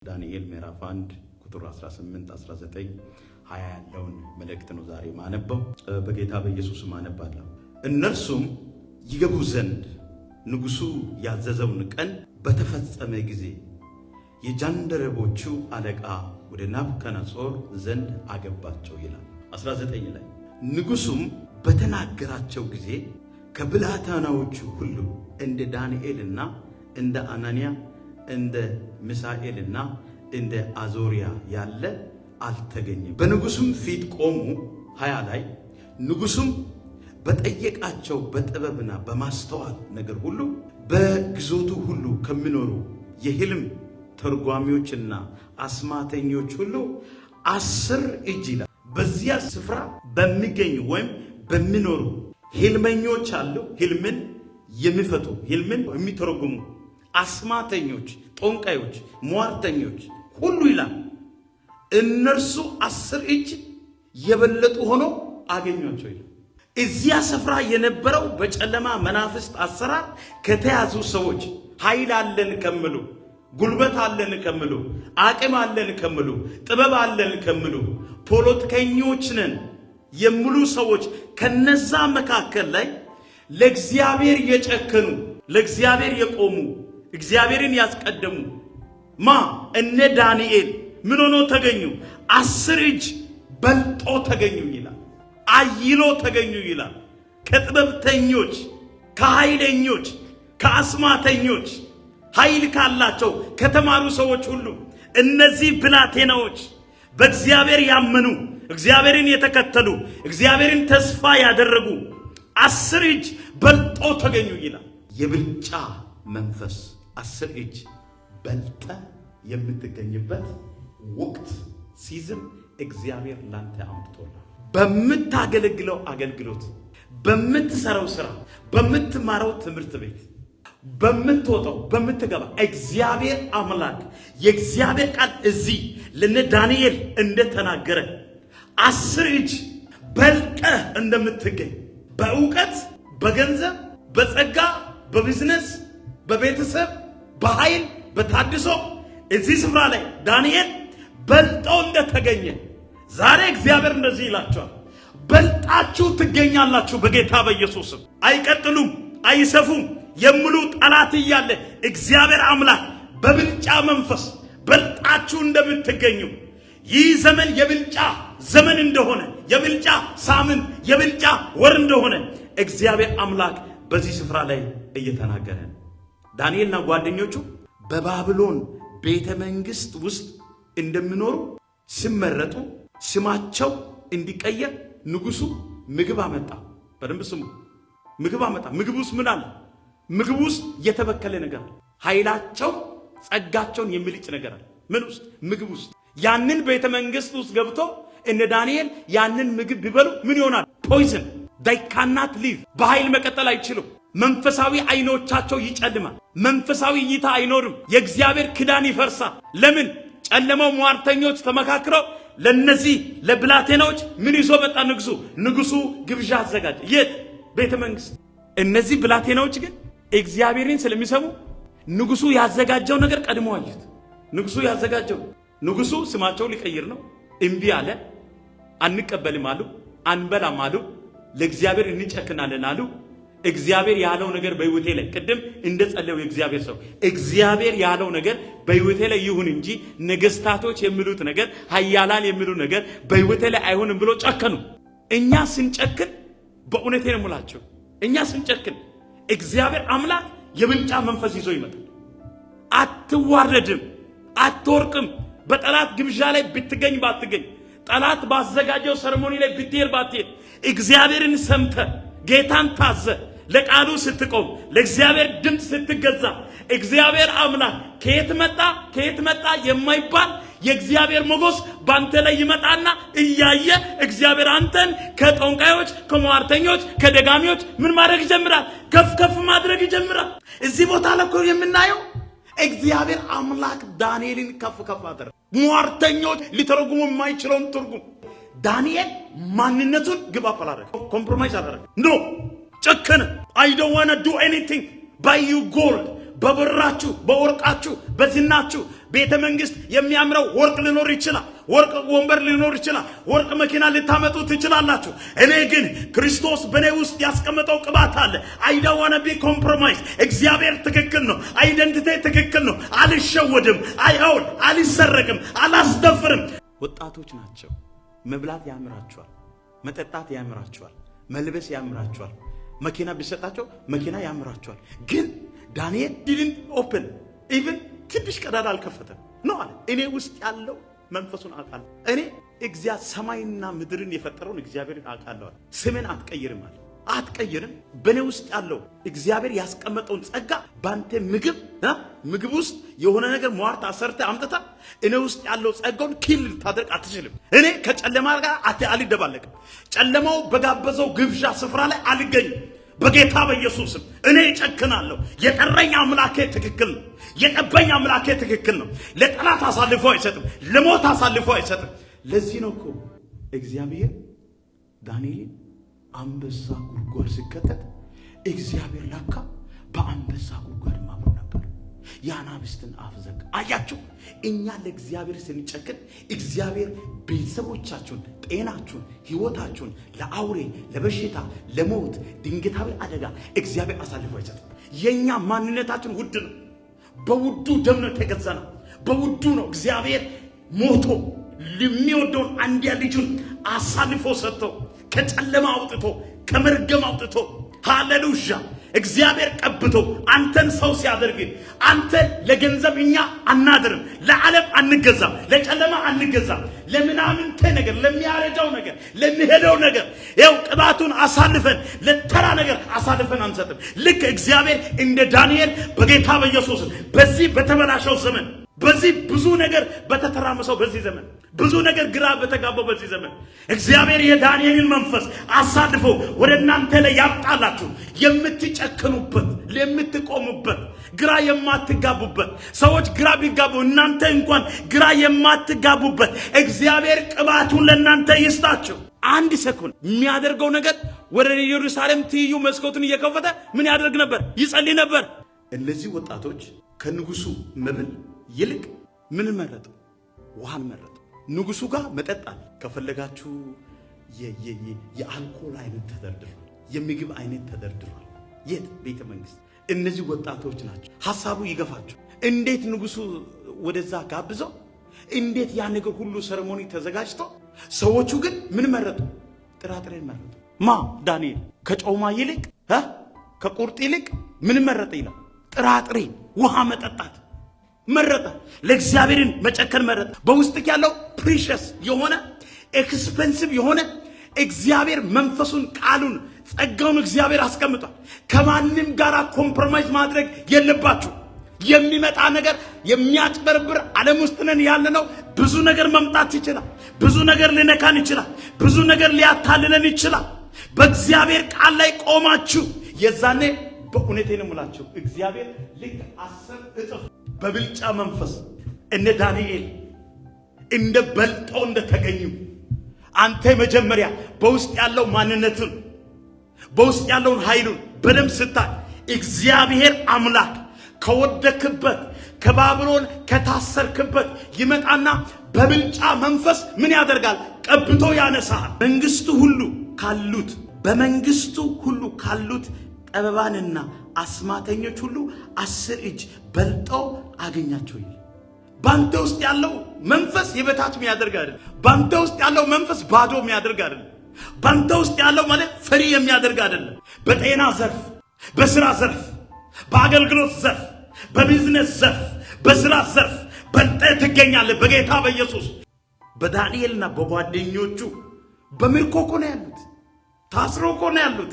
ዳንኤል ምዕራፍ 1 ቁጥር 18 19 20 ያለውን መልእክት ነው ዛሬ ማነበው። በጌታ በኢየሱስ ማነባለሁ። እነርሱም ይገቡ ዘንድ ንጉሱ ያዘዘውን ቀን በተፈጸመ ጊዜ የጃንደረቦቹ አለቃ ወደ ናቡከደነፆር ዘንድ አገባቸው ይላል። 19 ላይ ንጉሱም በተናገራቸው ጊዜ ከብላቴናዎቹ ሁሉ እንደ ዳንኤልና እንደ አናንያ እንደ ሚሳኤልና እንደ አዞሪያ ያለ አልተገኘም። በንጉሱም ፊት ቆሙ። 20 ላይ ንጉሱም በጠየቃቸው በጥበብና በማስተዋል ነገር ሁሉ በግዞቱ ሁሉ ከሚኖሩ የሕልም ተርጓሚዎችና አስማተኞች ሁሉ 10 እጅ ይላል። በዚያ ስፍራ በሚገኙ ወይም በሚኖሩ ሕልመኞች አሉ። ሕልምን የሚፈቱ ሕልምን የሚተረጉሙ አስማተኞች፣ ጦንቃዮች፣ ሟርተኞች ሁሉ ይላል። እነርሱ 10 እጅ የበለጡ ሆኖ አገኟቸው ይላል። እዚያ ስፍራ የነበረው በጨለማ መናፍስት አሰራር ከተያዙ ሰዎች ኃይል አለን ከሚሉ፣ ጉልበት አለን ከሚሉ፣ አቅም አለን ከሚሉ፣ ጥበብ አለን ከሚሉ፣ ፖለቲከኞች ነን የሚሉ ሰዎች ከነዛ መካከል ላይ ለእግዚአብሔር የጨከኑ፣ ለእግዚአብሔር የቆሙ፣ እግዚአብሔርን ያስቀደሙ እነ ዳንኤል ምን ሆኖ ተገኙ? 10 እጅ በልጦ ተገኙ ይላል። አይሎ ተገኙ ይላል። ከጥበብተኞች፣ ከኃይለኞች፣ ከአስማተኞች፣ ኃይል ካላቸው ከተማሩ ሰዎች ሁሉ እነዚህ ብላቴናዎች በእግዚአብሔር ያመኑ፣ እግዚአብሔርን የተከተሉ፣ እግዚአብሔርን ተስፋ ያደረጉ 10 እጅ በልጦ ተገኙ ይላል። የብልጫ መንፈስ 10 እጅ በልጠ የምትገኝበት ወቅት ሲዝም እግዚአብሔር ላንተ አምጥቶላል። በምታገለግለው አገልግሎት፣ በምትሰራው ስራ፣ በምትማረው ትምህርት ቤት፣ በምትወጣው በምትገባ እግዚአብሔር አምላክ የእግዚአብሔር ቃል እዚህ ለነ ዳንኤል እንደተናገረ 10 እጅ በልቀ እንደምትገኝ በእውቀት፣ በገንዘብ፣ በጸጋ፣ በቢዝነስ፣ በቤተሰብ፣ በኃይል፣ በታድሶ እዚህ ስፍራ ላይ ዳንኤል በልጦ እንደተገኘ ዛሬ እግዚአብሔር እንደዚህ ይላቸዋል። በልጣችሁ ትገኛላችሁ በጌታ በኢየሱስም። አይቀጥሉም፣ አይሰፉም የሚሉ ጠላት እያለ እግዚአብሔር አምላክ በብልጫ መንፈስ በልጣችሁ እንደምትገኙ፣ ይህ ዘመን የብልጫ ዘመን እንደሆነ፣ የብልጫ ሳምንት፣ የብልጫ ወር እንደሆነ እግዚአብሔር አምላክ በዚህ ስፍራ ላይ እየተናገረ ነው። ዳንኤልና ጓደኞቹ በባቢሎን ቤተ መንግስት ውስጥ እንደሚኖሩ ሲመረጡ ስማቸው እንዲቀየር ንጉሱ ምግብ አመጣ። በደንብ ስሙ። ምግብ አመጣ። ምግብ ውስጥ ምን አለ? ምግብ ውስጥ የተበከለ ነገር አለ። ኃይላቸው ጸጋቸውን የሚልጭ ነገር አለ። ምን ውስጥ? ምግብ ውስጥ። ያንን ቤተ መንግስት ውስጥ ገብቶ እነ ዳንኤል ያንን ምግብ ቢበሉ ምን ይሆናል? ፖይዝን። they cannot live። በኃይል መቀጠል አይችሉም። መንፈሳዊ አይኖቻቸው ይጨልማል። መንፈሳዊ እይታ አይኖርም። የእግዚአብሔር ክዳን ይፈርሳል። ለምን? ጨለማው ሟርተኞች ተመካክረው ለነዚህ ለብላቴናዎች ምን ይዞ መጣ? ንጉሱ ግብዣ አዘጋጀ። የት? ቤተ መንግስት። እነዚህ ብላቴናዎች ግን እግዚአብሔርን ስለሚሰሙ ንጉሱ ያዘጋጀው ነገር ቀድሞ አዩት። ንጉሱ ስማቸው ሊቀይር ነው። እምቢ አለ። አንቀበልም አሉ። አንበላም አሉ። ለእግዚአብሔር እንጨክናለን አሉ። እግዚአብሔር ያለው ነገር በህይወቴ ላይ ቅድም እንደጸለየው የእግዚአብሔር ሰው እግዚአብሔር ያለው ነገር በህይወቴ ላይ ይሁን እንጂ ነገስታቶች የሚሉት ነገር፣ ኃያላን የሚሉት ነገር በህይወቴ ላይ አይሆንም ብሎ ጨከኑ። እኛ ስንጨክን በእውነቴ ነው የምላቸው፣ እኛ ስንጨክን እግዚአብሔር አምላክ የብልጫ መንፈስ ይዞ ይመጣል። አትዋረድም፣ አትወርቅም። በጠላት ግብዣ ላይ ብትገኝ ባትገኝ፣ ጠላት ባዘጋጀው ሰርሞኒ ላይ ብትሄድ ባትሄድ፣ እግዚአብሔርን ሰምተ ጌታን ታዘ ለቃሉ ስትቆም፣ ለእግዚአብሔር ድምፅ ስትገዛ፣ እግዚአብሔር አምላክ ከየት መጣ የማይባል የእግዚአብሔር ሞገስ ባንተ ላይ ይመጣና እያየ እግዚአብሔር አንተን ከጦንቃዮች፣ ከሟርተኞች፣ ከደጋሚዎች ምን ማድረግ ይጀምራል? ከፍ ማድረግ ይጀምራል። እዚህ ቦታ ላይ የምናየው እግዚአብሔር አምላክ ዳንኤልን ከፍ አደረገ። ሟርተኞች ሊተረጉሙ የማይችለውን ትርጉም ዳንኤል ማንነቱን ግባ አላደረገ፣ ኮምፕሮማይዝ አደረገ። ኖ ጨከነ። I don't want to do anything by you gold በብራችሁ፣ በወርቃችሁ፣ በዝናችሁ፣ ቤተ መንግስት የሚያምረው ወርቅ ሊኖር ይችላል፣ ወርቅ ወንበር ሊኖር ይችላል፣ ወርቅ መኪና ልታመጡ ትችላላችሁ። እኔ ግን ክርስቶስ በኔ ውስጥ ያስቀመጠው ቅባት አለ። I don't want to be compromised። እግዚአብሔር ትክክል ነው፣ አይደንቲቲ ትክክል ነው። አልሸወድም፣ አልሰረቅም፣ አላስደፍርም። ወጣቶች ናቸው። መብላት ያምራቸዋል፣ መጠጣት ያምራቸዋል፣ መልበስ ያምራቸዋል። መኪና ቢሰጣቸው መኪና ያምራቸዋል። ግን ዳንኤል didn't open even ትንሽ ቀዳዳ አልከፈተም ነው አለ። እኔ ውስጥ ያለው መንፈሱን አውቃለሁ። እኔ እግዚአብሔር ሰማይና ምድርን የፈጠረውን እግዚአብሔርን አውቃለሁ። ስምን አትቀይርም አለ። አትቀይርም። በኔ ውስጥ ያለው እግዚአብሔር ያስቀመጠውን ጸጋ ባንተ ምግብ ውስጥ የሆነ ነገር ሟርታ ሰርተ አምጥታ እኔ ውስጥ ያለው ጸጋውን ኪል ታደርግ አትችልም። እኔ ከጨለማ ጋር አልደባለቅም። ጨለማው በጋበዘው ግብዣ ስፍራ ላይ አልገኝም። በጌታ በኢየሱስም እኔ እጨክናለሁ። የጠራኝ አምላኬ ትክክል ነው። የቀባኝ አምላኬ ትክክል ነው። ለጠላት አሳልፎ አይሰጥም፣ ለሞት አሳልፎ አይሰጥም። ለዚህ ነው እኮ እግዚአብሔር ዳንኤልን አንበሳ ጉድጓድ ሲከተት እግዚአብሔር ላካ በአንበሳ ጉድጓድ ማብሮ ነበር። የአናብስትን አፍ ዘጋ። አያችሁ፣ እኛ ለእግዚአብሔር ስንጨክን እግዚአብሔር ቤተሰቦቻችሁን፣ ጤናችሁን፣ ህይወታችሁን ለአውሬ፣ ለበሽታ፣ ለሞት፣ ድንገታዊ አደጋ እግዚአብሔር አሳልፎ አይሰጥም። የኛ ማንነታችን ውድ ነው። በውዱ ደም ነው የተገዛነው። በውዱ ነው እግዚአብሔር ሞቶ ለሚወደውን አንድያ ልጁን አሳልፎ ሰጥቶ ከጨለማ አውጥቶ ከመርገም አውጥቶ ሃሌሉያ እግዚአብሔር ቀብቶ አንተን ሰው ሲያደርግ አንተ ለገንዘብ እኛ አናድርም፣ ለዓለም አንገዛም፣ ለጨለማ አንገዛም፣ ለምናምንተ ነገር፣ ለሚያረጃው ነገር፣ ለሚሄደው ነገር ያው ቅባቱን አሳልፈን ለተራ ነገር አሳልፈን አንሰጥም። ልክ እግዚአብሔር እንደ ዳንኤል በጌታ በኢየሱስ በዚህ በተበላሸው ዘመን፣ በዚህ ብዙ ነገር በተተራመሰው በዚህ ዘመን፣ ብዙ ነገር ግራ በተጋባው በዚህ ዘመን እግዚአብሔር የዳንኤልን መንፈስ አሳልፎ ወደ እናንተ ላይ ያጣላችሁ የምትጨክኑበት፣ የምትቆሙበት፣ ግራ የማትጋቡበት፣ ሰዎች ግራ ቢጋቡ እናንተ እንኳን ግራ የማትጋቡበት እግዚአብሔር ቅባቱን ለእናንተ ይስጣችሁ። አንድ ሰኮንድ የሚያደርገው ነገር ወደ ኢየሩሳሌም ትይዩ መስኮቱን እየከፈተ ምን ያደርግ ነበር? ይጸልይ ነበር። እነዚህ ወጣቶች ከንጉሱ መብል ይልቅ ምን መረጡ? ውሃን መረጡ። ንጉሱ ጋር መጠጣል ከፈለጋችሁ የአልኮል አይነት ተደርድሯል፣ የምግብ አይነት ተደርድሯል። የት? ቤተ መንግስት። እነዚህ ወጣቶች ናቸው። ሐሳቡ ይገፋቸው። እንዴት ንጉሱ ወደዛ ጋብዘው፣ እንዴት ያ ነገር ሁሉ ሰርሞኒ ተዘጋጅቶ፣ ሰዎቹ ግን ምን መረጡ? ጥራጥሬን መረጡ። ማ? ዳንኤል። ከጮማ ይልቅ ከቁርጥ ይልቅ ምን መረጠ ይላል? ጥራጥሬን፣ ውሃ መጠጣት መረጠ። ለእግዚአብሔርን መጨከን መረጠ። በውስጥ ያለው ፕሪሸስ የሆነ ኤክስፔንሲቭ የሆነ እግዚአብሔር መንፈሱን፣ ቃሉን፣ ጸጋውን እግዚአብሔር አስቀምጧል። ከማንም ጋር ኮምፕሮማይዝ ማድረግ የለባችሁ። የሚመጣ ነገር የሚያጭበረብር ዓለም ውስጥ ነን ያለነው። ብዙ ነገር መምጣት ይችላል። ብዙ ነገር ሊነካን ይችላል። ብዙ ነገር ሊያታልለን ይችላል። በእግዚአብሔር ቃል ላይ ቆማችሁ የዛኔ በእውነቴን እምላችሁ እግዚአብሔር ልክ 10 እጥፍ በብልጫ መንፈስ እነ ዳንኤል እንደ በልጠው እንደተገኙ አንተ መጀመሪያ በውስጥ ያለው ማንነትን፣ በውስጥ ያለውን ኃይሉን በደንብ ስታይ እግዚአብሔር አምላክ ከወደክበት ከባቢሎን ከታሰርክበት ይመጣና በብልጫ መንፈስ ምን ያደርጋል? ቀብቶ ያነሳል። በመንግስቱ ሁሉ ካሉት ጠበባንና አስማተኞች ሁሉ 10 እጅ በልጠው አገኛቸው ይላል። ባንተ ውስጥ ያለው መንፈስ የበታች የሚያደርግ አይደለም። ባንተ ውስጥ ያለው መንፈስ ባዶ የሚያደርግ አይደለም። ባንተ ውስጥ ያለው ማለት ፍሪ የሚያደርግ አይደለም። በጤና ዘርፍ፣ በስራ ዘርፍ፣ በአገልግሎት ዘርፍ፣ በቢዝነስ ዘርፍ፣ በስራ ዘርፍ በልጠህ ትገኛለህ በጌታ በኢየሱስ። በዳንኤልና በጓደኞቹ በምርኮ እኮ ነው ያሉት። ታስሮ እኮ ነው ያሉት።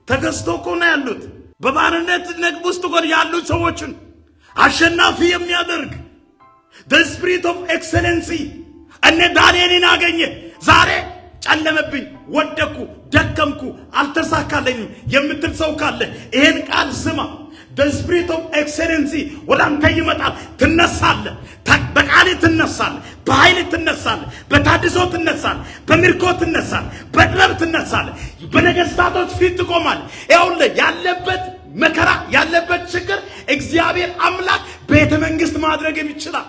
ተገዝቶ እኮ ነው ያሉት። በባርነት ነግብ ውስጥ እኮ ያሉት ሰዎችን አሸናፊ የሚያደርግ the spirit of excellency እነ ዳንኤልን አገኘ። ዛሬ ጨለመብኝ፣ ወደኩ፣ ደከምኩ፣ አልተሳካለኝም የምትል ሰው ካለ ይሄን ቃል ስማ። the spirit of excellency ወደ አንተ ይመጣል። ትነሳለህ፣ በቃል ትነሳለህ፣ በኃይል ትነሳለህ፣ በታድሶ ትነሳለህ፣ በምርኮ ትነሳለህ፣ በጥበብ ትነሳለህ፣ በነገስታቶች ፊት ትቆማለህ። ይኸውልህ ያለበት መከራ ያለበት ችግር እግዚአብሔር አምላክ ቤተ መንግስት ማድረግ ይችላል።